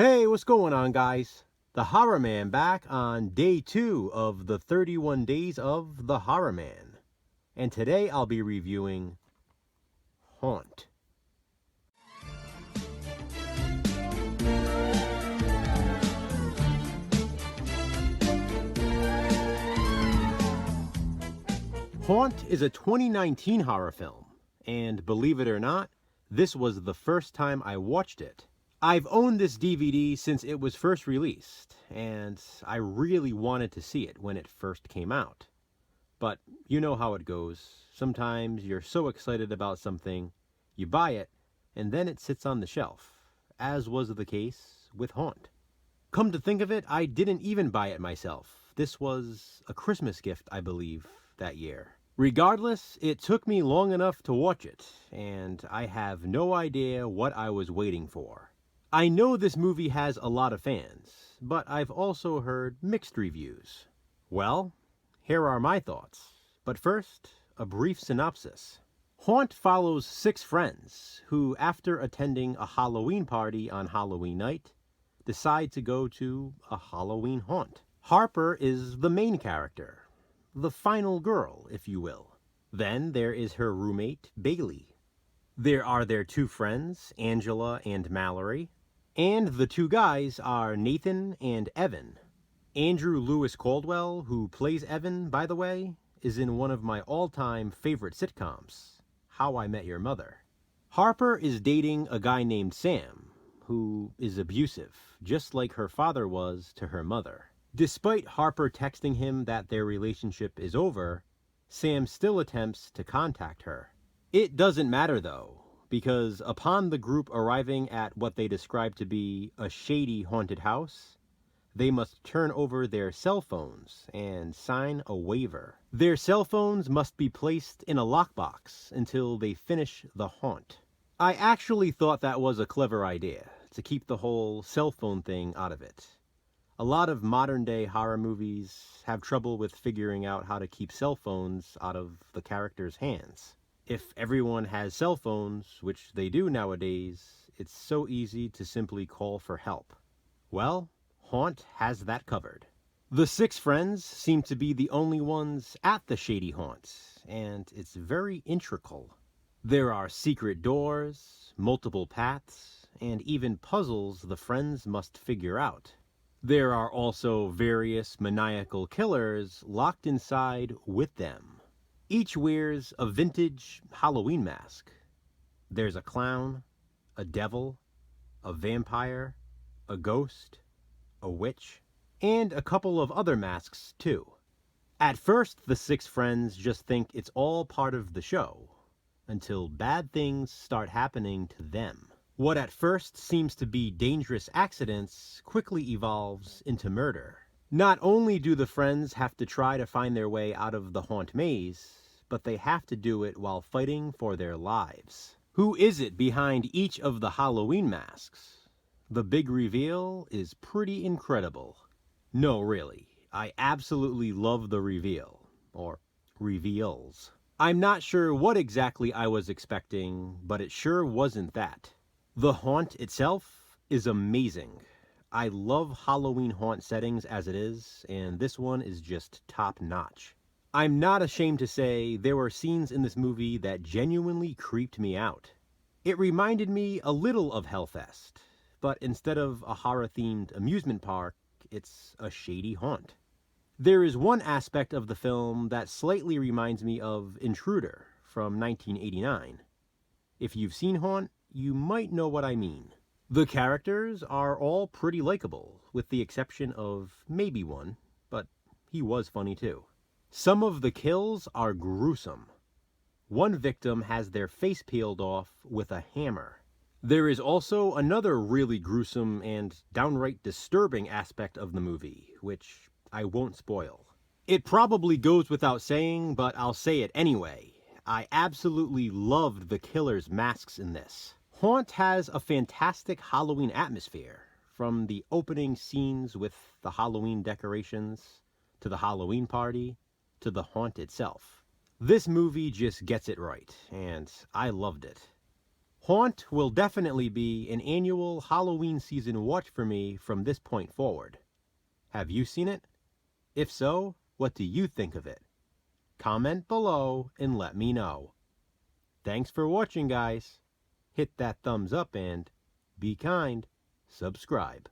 Hey, what's going on, guys? The Horror Man back on day 2 of the 31 Days of the Horror Man. And today I'll be reviewing Haunt. Haunt is a 2019 horror film, and believe it or not, this was the first time I watched it. I've owned this DVD since it was first released, and I really wanted to see it when it first came out. But you know how it goes. Sometimes you're so excited about something, you buy it, and then it sits on the shelf, as was the case with Haunt. Come to think of it, I didn't even buy it myself. This was a Christmas gift, I believe, that year. Regardless, it took me long enough to watch it, and I have no idea what I was waiting for. I know this movie has a lot of fans, but I've also heard mixed reviews. Well, here are my thoughts. But first, a brief synopsis. Haunt follows 6 friends who, after attending a Halloween party on Halloween night, decide to go to a Halloween haunt. Harper is the main character, the final girl, if you will. Then there is her roommate, Bailey. There are their 2 friends, Angela and Mallory. And the 2 guys are Nathan and Evan. Andrew Lewis Caldwell, who plays Evan, by the way, is in one of my all-time favorite sitcoms, How I Met Your Mother. Harper is dating a guy named Sam, who is abusive, just like her father was to her mother. Despite Harper texting him that their relationship is over, Sam still attempts to contact her. It doesn't matter, though, because upon the group arriving at what they describe to be a shady haunted house, they must turn over their cell phones and sign a waiver. Their cell phones must be placed in a lockbox until they finish the haunt. I actually thought that was a clever idea, to keep the whole cell phone thing out of it. A lot of modern-day horror movies have trouble with figuring out how to keep cell phones out of the characters' hands. If everyone has cell phones, which they do nowadays, it's so easy to simply call for help. Well, Haunt has that covered. The 6 friends seem to be the only ones at the shady haunt, and it's very integral. There are secret doors, multiple paths, and even puzzles the friends must figure out. There are also various maniacal killers locked inside with them. Each wears a vintage Halloween mask. There's a clown, a devil, a vampire, a ghost, a witch, and a couple of other masks too. At first, the 6 friends just think it's all part of the show, until bad things start happening to them. What at first seems to be dangerous accidents quickly evolves into murder. Not only do the friends have to try to find their way out of the haunt maze, but they have to do it while fighting for their lives. Who is it behind each of the Halloween masks? The big reveal is pretty incredible. No, really, I absolutely love the reveal, or reveals. I'm not sure what exactly I was expecting, but it sure wasn't that. The haunt itself is amazing. I love Halloween haunt settings as it is, and this one is just top-notch. I'm not ashamed to say there were scenes in this movie that genuinely creeped me out. It reminded me a little of Hellfest, but instead of a horror-themed amusement park, it's a shady haunt. There is one aspect of the film that slightly reminds me of Intruder from 1989. If you've seen Haunt, you might know what I mean. The characters are all pretty likable, with the exception of maybe one, but he was funny too. Some of the kills are gruesome. One victim has their face peeled off with a hammer. There is also another really gruesome and downright disturbing aspect of the movie, which I won't spoil. It probably goes without saying, but I'll say it anyway. I absolutely loved the killer's masks in this. Haunt has a fantastic Halloween atmosphere, from the opening scenes with the Halloween decorations, to the Halloween party, to the haunt itself. This movie just gets it right, and I loved it. Haunt will definitely be an annual Halloween season watch for me from this point forward. Have you seen it? If so, what do you think of it? Comment below and let me know. Thanks for watching, guys. Hit that thumbs up and, be kind, subscribe.